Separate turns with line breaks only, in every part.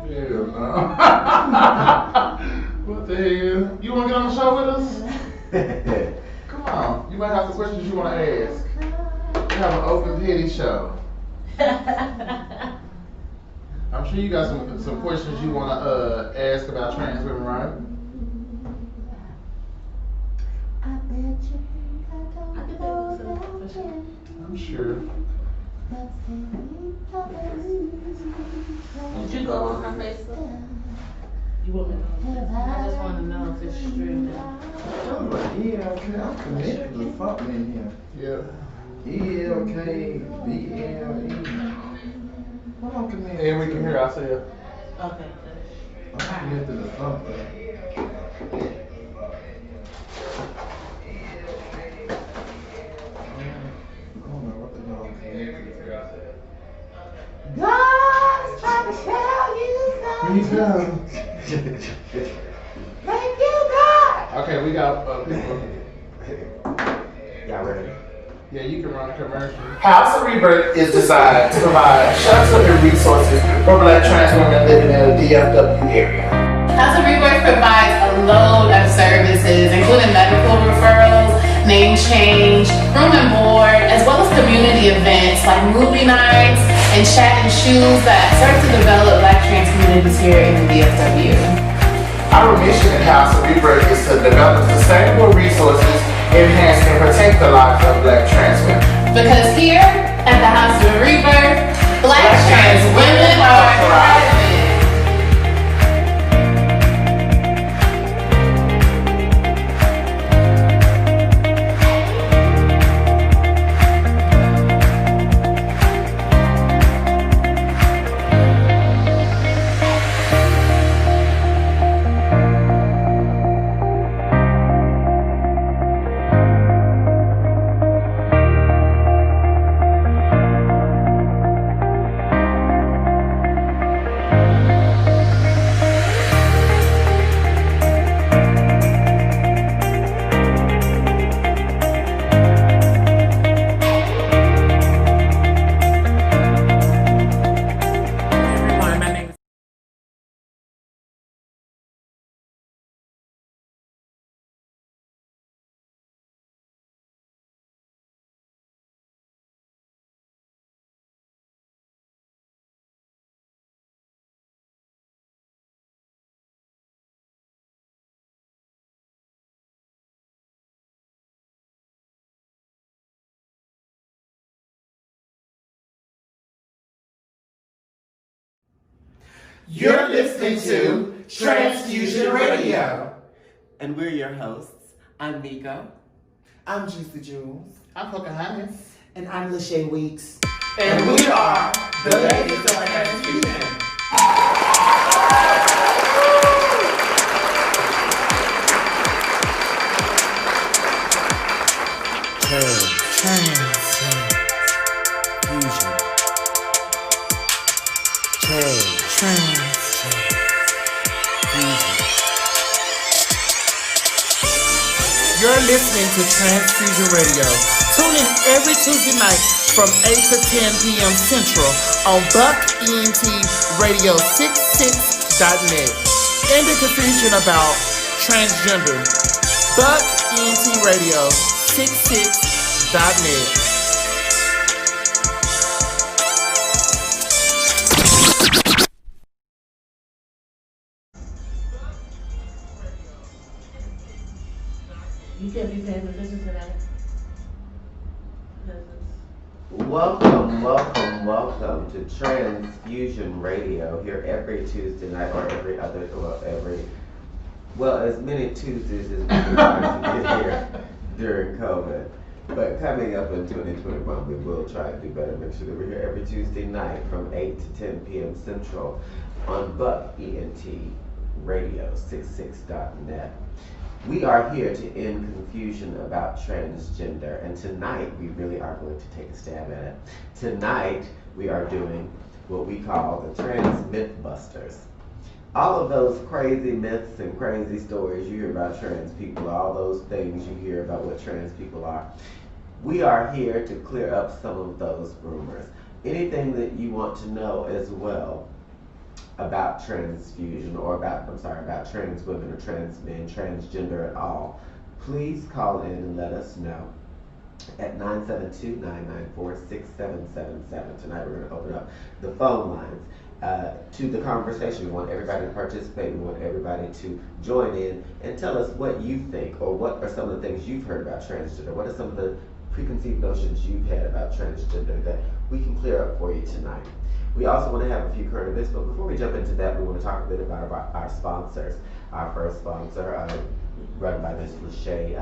Hell no. What the hell? You want to get on the show with us? Come on. You might have some questions you want to ask. We have an open pity show. I'm sure you got some questions you want to ask about trans women, right? I'm sure.
Did you go on her Facebook? You want me to go? I just want to know if it's streamed now.
Yeah, okay, I'm connected to something in
Yeah.
here. ELKBLE. What I'm connected
And we can hear ourselves.
Okay.
I'm connected to something. I don't know what the hell I'm connected to.
God's trying to tell you
Please
something.
come.
Thank you, God.
Okay, we got people.
Y'all ready?
Yeah, you can run a commercial.
House of Rebirth is designed to provide shelter and resources for Black trans women living in the DFW area.
House of Rebirth provides a load of services, including medical referrals, name change, room and board, as well as community events like movie nights and chat and shoes that serve to develop Black trans communities here in the DFW.
Our mission at House of Rebirth is to develop sustainable resources, enhance and protect the lives of Black trans women.
Because here at the House of Rebirth, Black trans women are thriving.
You're listening to TransFusion Radio.
And we're your hosts. I'm Miko.
I'm Juicy Jules.
I'm Pocahontas.
And I'm Lachey Weeks.
And we are the ladies of TransFusion.
You're listening to TransFusion Radio. Tune in every Tuesday night from 8 to 10 p.m. Central on BuckENTRadio66.net. Ending confusion about transgender. BuckENTRadio66.net.
You can't be paying attention to that.
Welcome to TransFusion Radio here every Tuesday night or as many Tuesdays as we can try to get here during COVID. But coming up in 2021, we will try to do better. Make sure that we're here every Tuesday night from 8 to 10 p.m. Central on BuckENTRadio66.net. We are here to end confusion about transgender, and tonight we really are going to take a stab at it. Tonight we are doing what we call the Trans Mythbusters. all of those crazy myths and crazy stories you hear about trans people, all those things you hear about what trans people are, we are here to clear up some of those rumors. Anything that you want to know as well about TransFusion or about trans women or trans men, transgender at all, please call in and let us know at 972-994-6777. Tonight we're going to open up the phone lines to the conversation. We want everybody to participate. We want everybody to join in and tell us what you think, or what are some of the things you've heard about transgender. What are some of the preconceived notions you've had about transgender that we can clear up for you tonight. We also want to have a few current events, but before we jump into that, we want to talk a bit about our sponsors. Our first sponsor, run by Ms. Lachey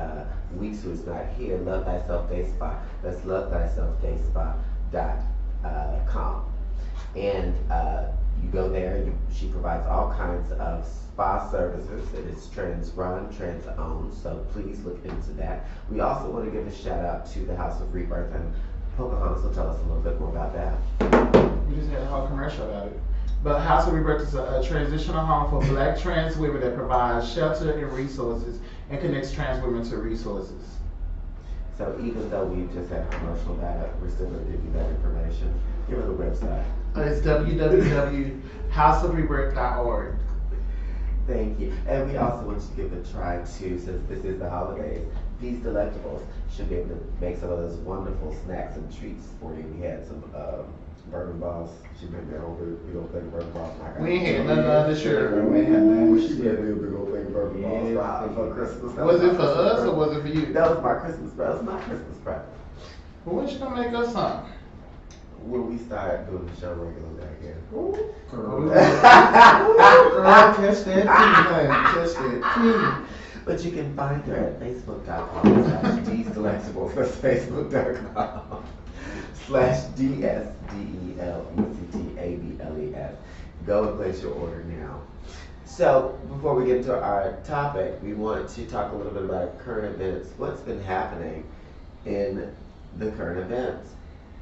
Weeks, who is not here, Love Thyself Day Spa. That's lovethyselfdayspa.com. And you go there, she provides all kinds of spa services. It is trans run, trans owned, so please look into that. We also want to give a shout out to the House of Rebirth, and Pocahontas will tell us a little bit more about that.
We just had a whole commercial about it. But House of Rebirth is a transitional home for Black trans women that provides shelter and resources and connects trans women to resources.
So even though we just had a commercial about it, we're still going to give you that information. Give her the website.
It's www.houseofrebirth.org.
Thank you. And we also want you to give it a try too, since this is the holidays. These Delectables should be able to make some of those wonderful snacks and treats for you. We had some bourbon balls. She made that whole big old thing of bourbon balls.
We ain't had none of this year.
We ain't had none.
She made a big old thing of bourbon balls for Christmas.
Was it for us or was it for you?
That was my Christmas present. That was my Christmas present.
Well, when you gonna make us some?
When we start doing the show regularly again.
Girl, catch that tea, honey. Catch that tea.
But you can find her at facebook.com/DSelectables. That's facebook.com/DSDELECTABLES. Go and place your order now. So, before we get into our topic, we want to talk a little bit about current events. What's been happening in the current events?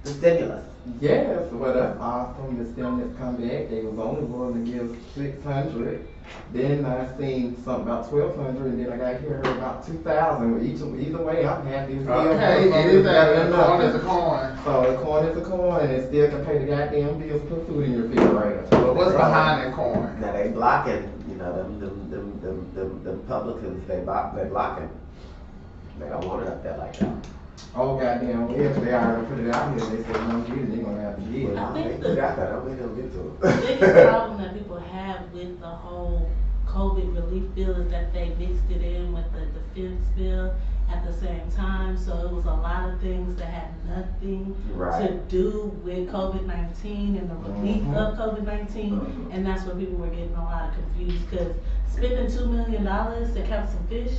The stimulus.
Yes, well, that's awesome. The stimulus come back. They was only willing to give 600. Then I seen something about 1,200, and then I got here about 2,000. Either way, I'm happy.
Okay, anything. A coin is a coin.
So a coin is a coin, and it still can pay the goddamn bills, put food in your refrigerator.
But what's behind that coin?
Now they blocking, them publicans, they blocking. They don't want it up there like that.
Oh goddamn well, if they already put it out here, they say don't get it, they're gonna have to get it.
I think
They got that, I don't think they'll get to it.
The biggest problem that people have with the whole COVID relief bill is that they mixed it in with the defense bill at the same time. So it was a lot of things that had nothing to do with COVID-19 and the relief of COVID-19. And that's where people were getting a lot of confused, because spending $2 million to catch some fish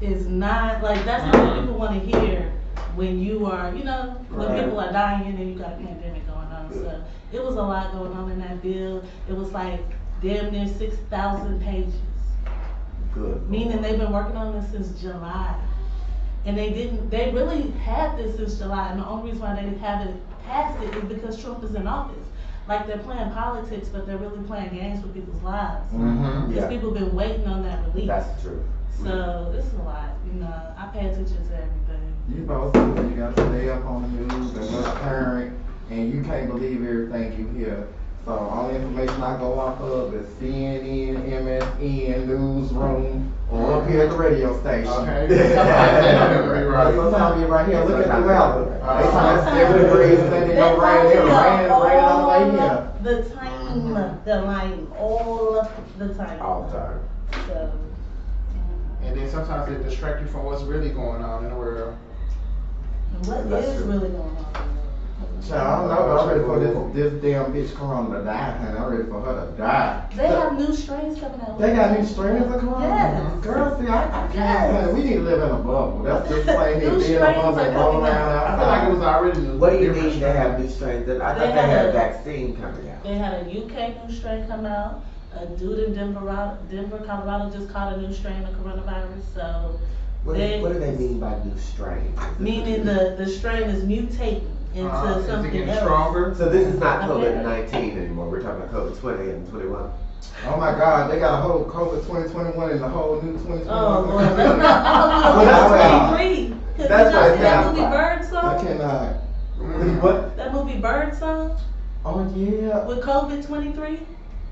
is not, like, that's not what people want to hear when you are, when people are dying and you got a pandemic going on. So it was a lot going on in that bill. It was like damn near 6,000 pages.
Good.
Meaning they've been working on this since July. And they really had this since July, and the only reason why they haven't passed it is because Trump is in office. Like, they're playing politics, but they're really playing games with people's lives. Because people have been waiting on that relief.
That's true.
So it's a lot, I pay attention to everything.
You know, so you gotta stay up on the news and what's current, and you can't believe everything you hear. So all the information I go off of is CNN, MSN, Newsroom, or up here at the radio station.
Okay.
Sometimes we right here, look at the weather. They trying 70 degrees and then they go rain here, rain all the way here.
The time, the line, all the time.
All the time.
So.
And then sometimes it distracts you from what's really going on in the world.
What is really going on?
Child, I'm ready for this damn bitch Corona to die, honey. I'm ready for her to die.
They have new strains coming out.
They got new strains of Corona?
Yes.
Girl, see, I can't. Honey, we need to live in a bubble. That's just plain here,
New
being in a bubble and rolling around
I feel like it was already new.
What do you mean they have new strains? I thought they had a vaccine coming out.
They had a UK new strain come out. A dude in Denver, Colorado just caught a new strain of coronavirus. So
What do they mean by new strain?
meaning the strain is mutating into
Is it
something
getting
else.
stronger?
So this is not COVID-19 anymore. We're talking about COVID-20 and 21.
Oh my God, they got a whole COVID 2021 and the whole new 2021.
Oh Lord, that's not.
Well,
I'm
that's
23. Cause
that's
you
what
see that
it
movie
sounds
Bird
I
Song?
cannot.
What?
That movie Bird Song
Oh yeah.
with COVID 23.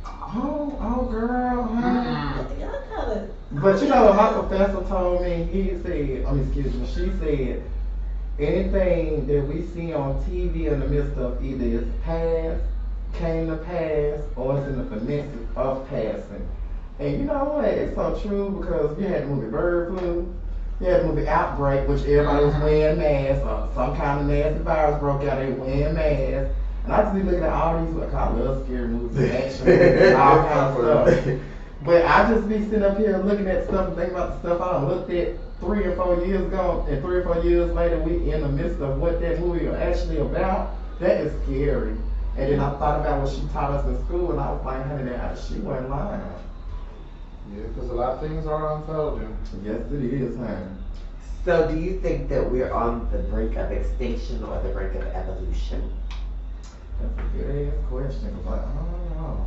Oh girl, huh?
Y'all gotta.
But you know what my professor told me? He said, she said, anything that we see on TV in the midst of either is past, came to pass, or it's in the finesse of passing. And you know what? It's so true because you had the movie Bird Flu, you had the movie Outbreak, which everybody was wearing masks, or some kind of nasty virus broke out, they wearing masks. And I just be looking at all these, what I love scary movies, action movies, and all kinds of stuff. But I just be sitting up here looking at stuff and thinking about the stuff I done looked at 3 or 4 years ago, and 3 or 4 years later, we in the midst of what that movie is actually about. That is scary. And then I thought about what she taught us in school, and I was like, honey, she wasn't lying.
Yeah, because a lot of things are unfolding.
Yes, it is, honey.
So do you think that we're on the brink of extinction or the brink of evolution?
That's a good ass question. I don't know.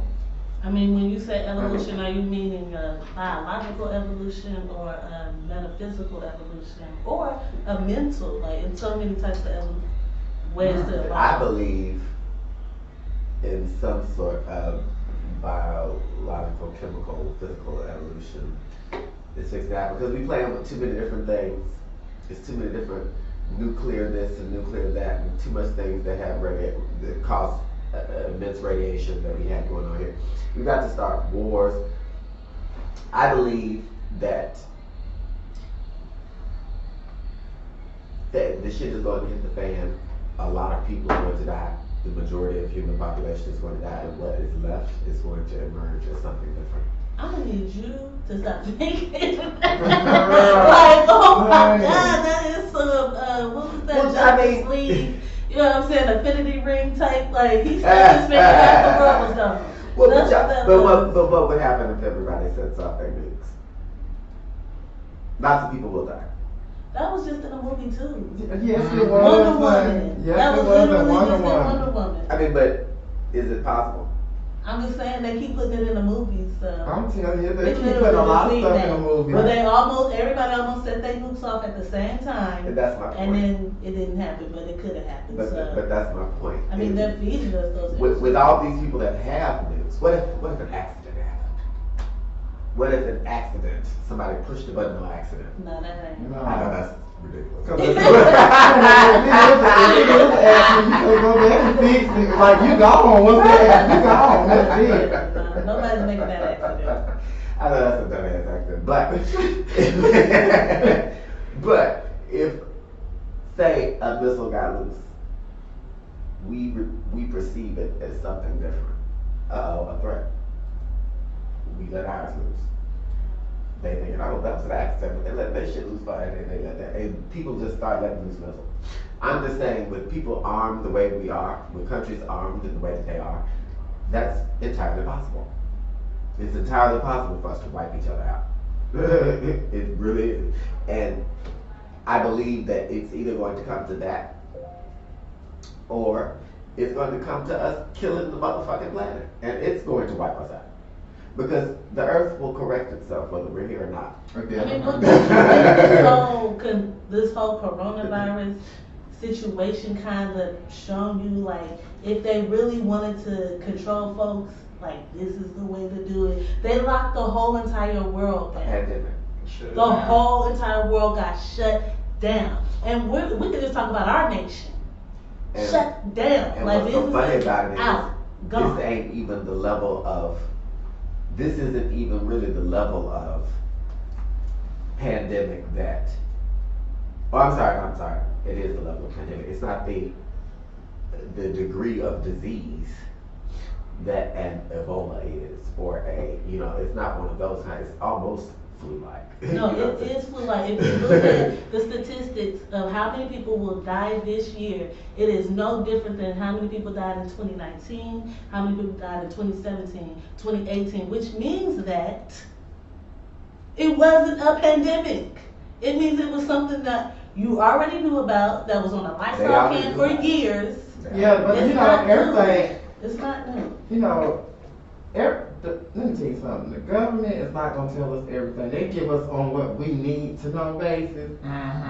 I mean, when you say evolution, are you meaning a biological evolution or a metaphysical evolution or a mental? Like, in so many types of ways to evolve.
I believe in some sort of biological, chemical, physical evolution. It's fixed out because we playing with too many different things. It's too many different nuclear this and nuclear that, and too much things that have that cause immense radiation that we have going on here. We've got to start wars. I believe that the shit is going to hit the fan. A lot of people are going to die. The majority of human population is going to die, and what is left is going to emerge as something different.
I'm gonna need you to stop thinking. Like, oh my God, that is some, what was that, Justice League? You know what I'm saying, affinity ring type, like, he said this man half the world was gone.
Well, but what would happen if everybody sets off their nukes? Lots of people will die.
That was just in a movie too.
Yes, it was.
Wonder Woman.
Yes,
That
it
was
was in
literally
Wonder
just in
Woman.
Wonder Woman.
I mean, but is it possible?
I'm just saying they keep putting it in the movies, so.
I'm telling you, they
It's
keep putting a lot of
literally
stuff in the
that.
movie.
But everybody almost set their nukes off at the same time.
And that's my point.
And then it didn't happen, but it could have happened, so.
But that's my point.
I mean, they're feeding us those.
With all these people that have nukes, what if an accident happened? What if an accident, somebody pushed the button on accident?
No, that ain't.
No.
I know that's ridiculous.
If it is an accident, you can go back and fix it. Like, you gone. Once that happens, you gone. That's it.
Nobody's making that accident.
I know that's a dumbass accident, but if, say, a missile got loose, we perceive it as something different. A threat. We let ours loose. They thinking, oh, that was an accident, but they let that shit loose fire, and they let that, and people just start letting loose missiles. I'm just saying, with people armed the way we are, with countries armed in the way that they are, that's entirely possible. It's entirely possible for us to wipe each other out. It really is. And I believe that it's either going to come to that, or it's going to come to us killing the motherfucking planet, and it's going to wipe us out. Because the earth will correct itself whether we're here or not.
Okay.
I mean, look, this whole coronavirus situation kind of shown you, like, if they really wanted to control folks, like, this is the way to do it. They locked the whole entire world down.
Pandemic.
The whole entire world got shut down. And we could just talk about our nation.
And-
Shut down.
And
Like,
what's so funny about it
out,
is,
gone.
this ain't even the level of, this isn't even really the level of pandemic that, oh, I'm sorry, it is the level of pandemic. It's not the degree of disease that an Ebola is, or it's not one of those kinds. It's almost flu-like.
No, it is flu-like. If you look at the statistics of how many people will die this year, it is no different than how many people died in 2019, how many people died in 2017, 2018, which means that it wasn't a pandemic. It means it was something that you already knew about, that was on a
They
Lysol
already
can
knew
for
about it.
years.
Yeah, but
It's
you know,
not new.
everything,
It's not new.
you know, let me tell you something. The government is not gonna tell us everything. They give us on what we need to know basis.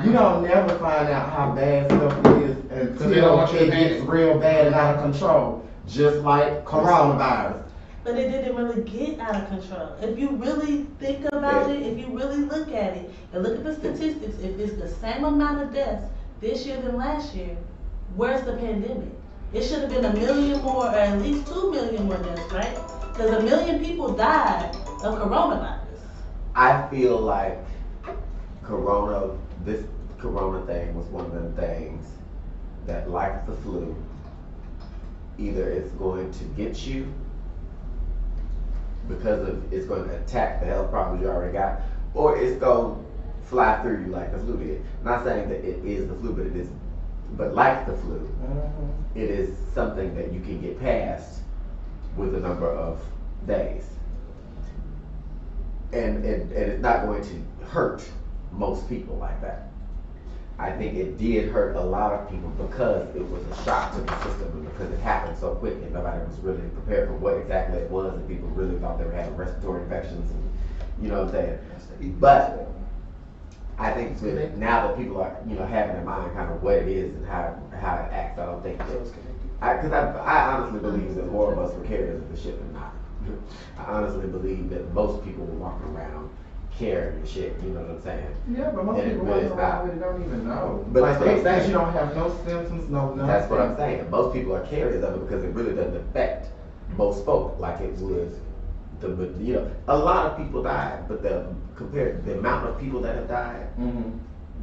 You don't never find out how bad stuff is
Because they don't want you to
it
panic.
gets real bad and out of control. Just like coronavirus.
But it didn't really get out of control. If you really think about it, if you really look at it, and look at the statistics, if it's the same amount of deaths this year than last year, where's the pandemic? It should have been 1 million more, or at least 2 million more deaths, right? Because 1 million people died of coronavirus.
I feel like this corona thing was one of them things that, like the flu, either it's going to get you because it's going to attack the health problems you already got, or it's going to fly through you like the flu did. Not saying that it is the flu, but like the flu, it is something that you can get past with a number of days. And it's not going to hurt most people like that. I think it did hurt a lot of people because it was a shock to the system and because it happened so quick and nobody was really prepared for what exactly it was, and people really thought they were having respiratory infections, and you know what I'm saying? But I think now that people are, having in mind kind of what it is and how it acts, I don't think that, because I honestly believe that more of us were carriers of the shit than not. I honestly believe that most people were walking around carrying the shit, you know what I'm saying?
Yeah, but most
And it
people
really
walking
is not.
around with it don't even know.
But
Like
that's what I'm
they think
saying.
you don't have no symptoms, no nothing.
That's what I'm saying. Most people are carriers of it because it really doesn't affect most folk like it would. A lot of people died, but compared the amount of people that have died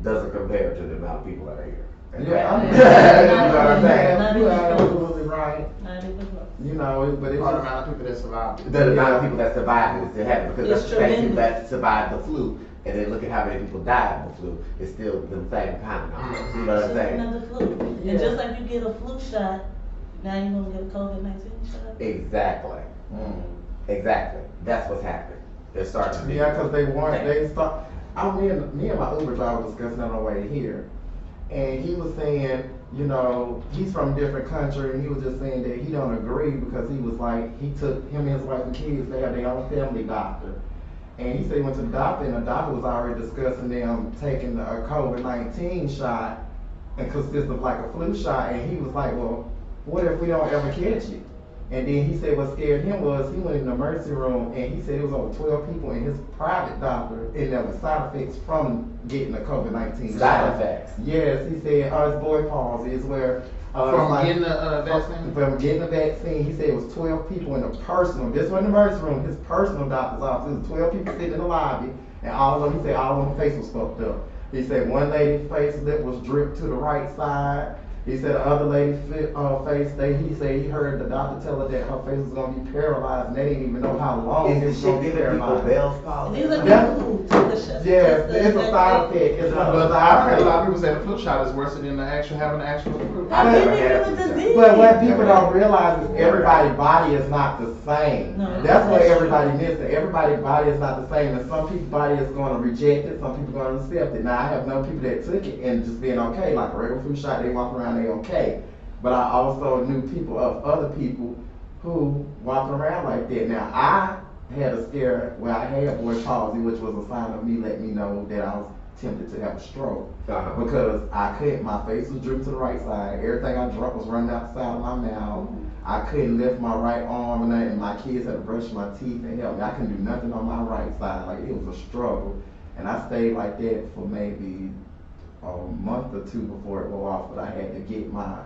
doesn't compare to the amount of people that are here.
Yeah, I mean,
you know what I'm saying?
you're absolutely right.
Not even close.
But it's
Or the
just,
amount of people that survived.
The amount of people that survived it happened because
It's
that's the same people
tremendous.
that survived the flu, and then look at how many people died of the flu. It's still the same kind of numbers. You know what I'm
Just
saying?
another flu.
Yeah.
And just like you get a flu shot, now you're gonna get a COVID-19 shot.
Exactly. Exactly. That's what's happening. They're starting to.
yeah, because they start. Me and my Uber driver was discussing on our way here, and he was saying, he's from a different country, and he was just saying that he don't agree because he was like, he took him and his wife and kids, they have their own family doctor. And he said he went to the doctor, and the doctor was already discussing them taking a COVID-19 shot and consists of like a flu shot, and he was like, well, what if we don't ever catch it? And then he said what scared him was he went in the emergency room, and he said it was over 12 people in his private doctor, and there were side effects from getting the COVID-19 shot.
Side effects.
Yes, he said, it's boy palsy is where
From getting the vaccine?
From getting the vaccine, he said it was 12 people in the personal, this wasn't the emergency room, his personal doctor's office. It was 12 people sitting in the lobby, and all of them, he said all of them face was fucked up. He said one lady's face lip was dripped to the right side. He said the other lady's face, he said he heard the doctor tell her that her face was going to be paralyzed, and they didn't even know how long it was
Is this
going
shit
to be
giving people
paralyzed.
Bell's palsy?
These are
Yeah.
people who took the shot.
Yes, it's a side effect. It's
But
a
I heard a
side
lot of
effect.
people say the flu shot is worse than having the actual flu.
I've
never
been
had
here
a
with
flu
the
shot.
disease.
But what people don't realize is everybody's body is not the same.
No,
That's what
that's
everybody
true.
misses. Everybody's body is not the same, and some people's body is going to reject it, some people are going to accept it. Now, I have known people that took it and just being okay, like a regular flu shot, they walk around, they okay. But I also knew people of other people who walked around like that. Now, I had a scare where I had boy palsy, which was a sign of me letting me know that I was tempted to have a stroke. Because I couldn't, my face was drooping to the right side. Everything I drank was running out the side of my mouth. I couldn't lift my right arm and nothing. My kids had to brush my teeth and help me. I couldn't do nothing on my right side. Like, it was a struggle. And I stayed like that for maybe a month or two before it wore off, but I had to get my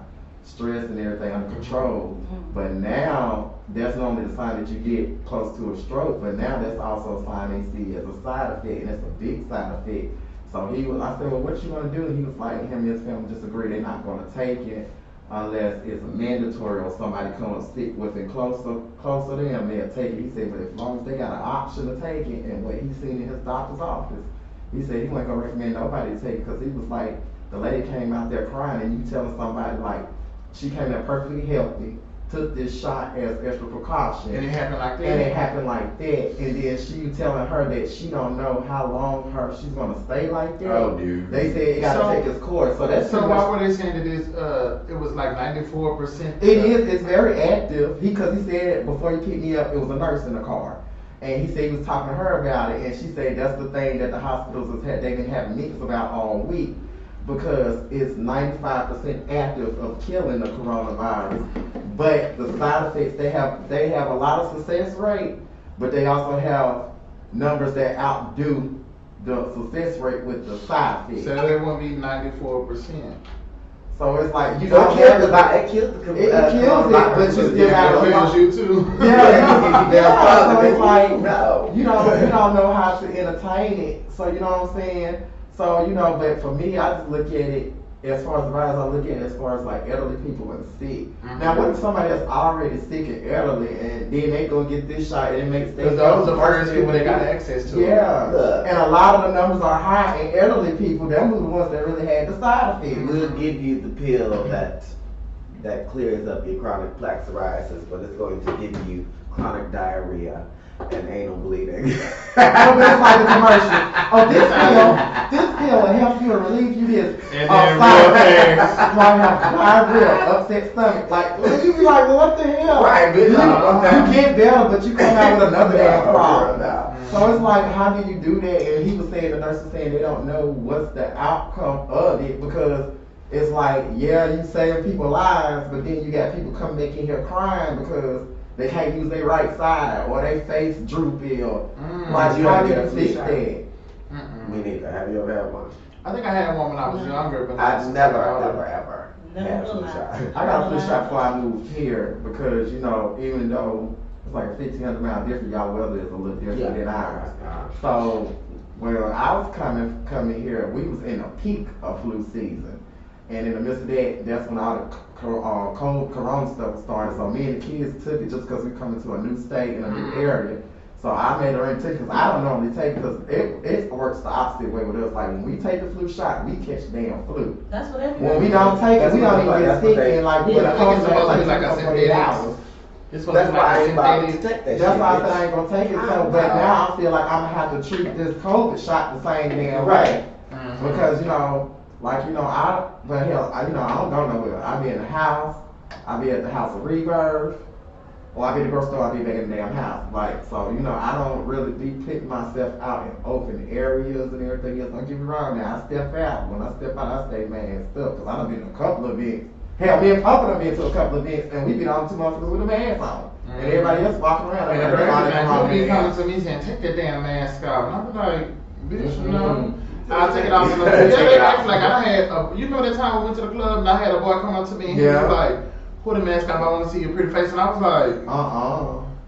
stress and everything under control. But now, that's normally the sign that you get close to a stroke, but now that's also a sign they see as a side effect, and it's a big side effect. So I said, well, what you gonna do? And he was like, him and his family just agreed they're not gonna take it unless it's mandatory or somebody comes sick within closer to them, they'll take it. He said, but as long as they got an option to take it, and what he's seen in his doctor's office, he said he wasn't gonna recommend nobody to take it, because he was like, the lady came out there crying, and you telling somebody like, she came there perfectly healthy, took this shot as extra precaution.
And it happened like that.
And it happened like that. And then she telling her that she don't know how long she's gonna stay like that.
Oh, dude.
They said it gotta take its course. So that's
so
pretty
why
much-
were they saying that it was like 94%?
It is. It's very active. Because he said before he picked me up, it was a nurse in the car, and he said he was talking to her about it, and she said that's the thing that the hospitals have had. They've been having meetings about all week because it's 95% active of killing the coronavirus. But the side effects they have a lot of success rate, but they also have numbers that outdo the success rate with the side effects.
So it won't be 94%.
So it's like you
So
don't
it kills
have
the it kills the
it kills it, but you still
It
gotta
kills you too.
Yeah, so it's like
No.
you don't know how to entertain it. So you know what I'm saying? So but for me, I just look at it as far as the virus. I look at it as far as like elderly people and sick. Now, what if somebody that's already sick and elderly, and then they go get this shot and it makes
Because those are the first people that got access to it.
Yeah,
Look.
and a lot of the numbers are high, and elderly people, them were the ones that really had the side effects.
We'll give you the pill that clears up your chronic plaque psoriasis, but it's going to give you chronic diarrhea and anal bleeding.
Oh, but it's like a commercial. Oh, this pill will help you and relieve you this.
And then real things.
Might have diarrhea, upset stomach. Like, you be like, well, what the hell?
Right, but
you get better, but you come out with another damn problem.
No.
So it's like, how do you do that? And he was saying, the nurse was saying they don't know what's the outcome of it because it's like, yeah, you saving people's lives, but then you got people coming back in here crying because they can't use their right side or their face droopy or like
You
how
gotta
do
get
you
a flu
fix
shot.
that?
Me neither. Have you ever had one?
I think I had one when I was younger, but
I've never ever
Never
had a flu
will I.
shot.
I got a flu shot before I moved here because even though it's like a 1,500 mile difference, y'all weather is a little different than ours. So when I was coming here, we was in a peak of flu season. And in the midst of that, that's when all the corona stuff was starting. So me and the kids took it just because we coming to a new state in a new area. So I made arrangements because I don't normally take it because it works the opposite way with us. Like when we take the flu shot, we catch damn flu.
That's what everybody.
When we don't take it, we don't even get sick and like we
Yeah, I think it's
gonna
supposed to be
like
like a
48
synthetic.
hours.
It's
That's why I ain't about to
synthetic.
take that
That's
shit.
why I said I ain't gonna take it. So, but now I feel like I'm gonna have to treat this COVID shot the same damn way. Because I don't go nowhere. I be in the house, I be at the house of rebirth, or I be at the grocery store, I be back in the damn house. Like, so, I don't really be putting myself out in open areas and everything else. Don't get me wrong now, I step out. When I step out, I stay masked up, because I done been to a couple of events. Hell, me and Papa done been to a couple of events, and we been on 2 motherfuckers with a mask on. And everybody else walking around like
And
they're on their
people be coming
mask.
to me saying, take that damn mask off. And I'm like, bitch,
Mhm.
no. I'll take it off.
Take
Yeah,
it off.
like I had, that time we went to the club and I had a boy come up to me and he
Yeah.
was like, put a mask on, I want to see your pretty face. And I was like,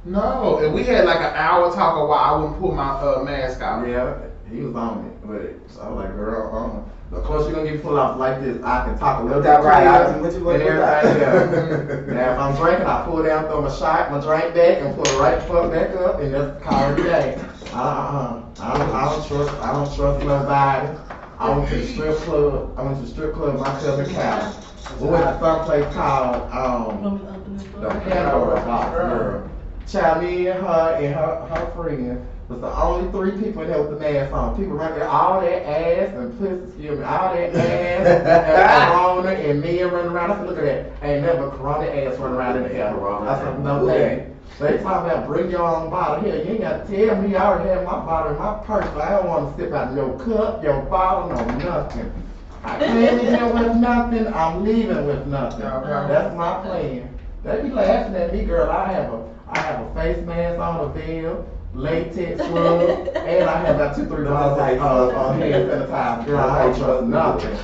no. And we had like an hour talk of why I wouldn't pull my mask off.
Yeah, he was on it, but so I was like, girl, of course you're gonna get pulled off like this. I can talk a little bit
That's right.
clearer
What you
and
want to
everything else. Now if I'm drinking, I pull down, throw my shot, my drink back, and pull it right the fuck back up, and that's call it a day. I don't trust nobody. I went to the strip club. My cousin Cal. We went to some place called
Want me to open this door?
the Pandora box, girl. Child, me and her friend was the only 3 people in there with the mask on. People running there, all that ass and pussy, all that ass and corona and men running around. I said, look at that. Ain't never corona ass running around in the air. I said, no thing. They talking about bring your own bottle. Here, you ain't got to tell me. I already have my bottle in my purse, but I don't want to sip out your cup, your bottle, no nothing. I came in here with nothing. I'm leaving with nothing. That's my plan. They be laughing at me, girl. I have a face mask on, a veil, latex rug, and I have about 2-3 dollars hand sanitizer. Girl, I don't trust nothing.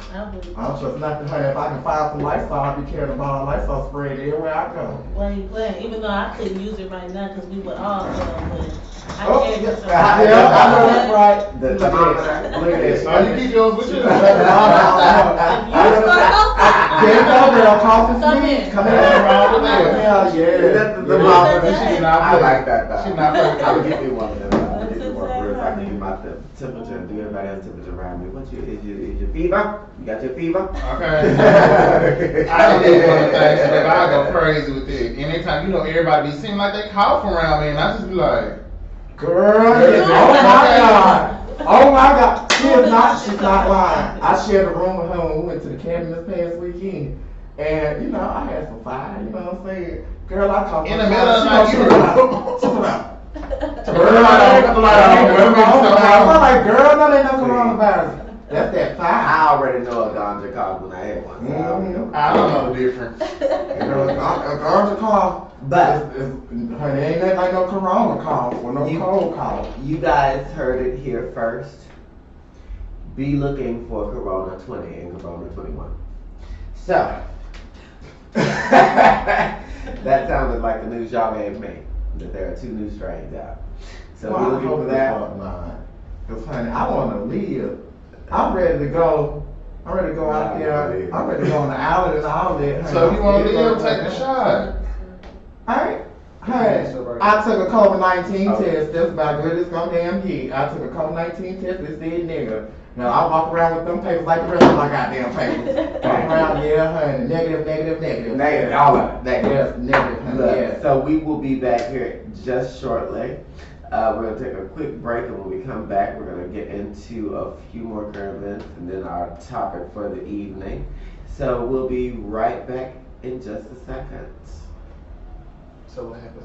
I don't trust nothing, honey. If I can find some Lysol, I'll be carrying a bottle of Lysol sprayed everywhere I go.
Wait, even though I couldn't use it right now because we would all put on, but I
Oh,
can't
yeah,
use it.
I know that's right.
The
Look at
thermometer.
Look at this.
Oh, you keep yours with you?
There you go, girl. Coffee
Come
sweet.
in.
Come in. Hell
That's
yeah.
the thermometer.
She not
I like that though.
She not
I would give me one of them. I would give me one for real. I can do my about the temperature. Do everybody have temperature around me? Is your fever? You got your fever?
Okay. I don't do one of the things, but I go crazy with it. Anytime, everybody be seeming like they cough around me, and I just be like,
girl, oh my God. She's not lying. I shared a room with her when we went to the cabin this past weekend. And, I had some fire, you know what I'm saying? Girl, I coughed.
in the middle of the night, you
I'm like, girl, no, they know coronavirus. That's that fire.
I already know a ganja cough when I had one. So
I don't know the difference.
A ganja cough,
But
honey, ain't nothing like no corona cough or no cold cough.
you guys heard it here first. Be looking for Corona 20 and Corona 21. So, that sounded like the news y'all gave me, that there are 2 new strains out. So
Well,
be
I
looking
hope
for
that's
that.
not mine. Cause honey, I wanna live. I'm ready to go. I'm ready to go out there. I'm ready to go on the outlet and all that. honey.
So if you want to live, take the shot.
Hey, I took a COVID-19 test. That's about good as gonna damn get. I took a COVID-19 test. It said nigga. Now I walk around with them papers like the rest of my goddamn papers. Walk around, yeah, honey. Negative.
All of it. Negative.
Yes, negative, honey.
Look,
Yes.
so we will be back here just shortly. We're going to take a quick break, and when we come back, we're going to get into a few more current events and then our topic for the evening. So we'll be right back in just a second.
So what happens?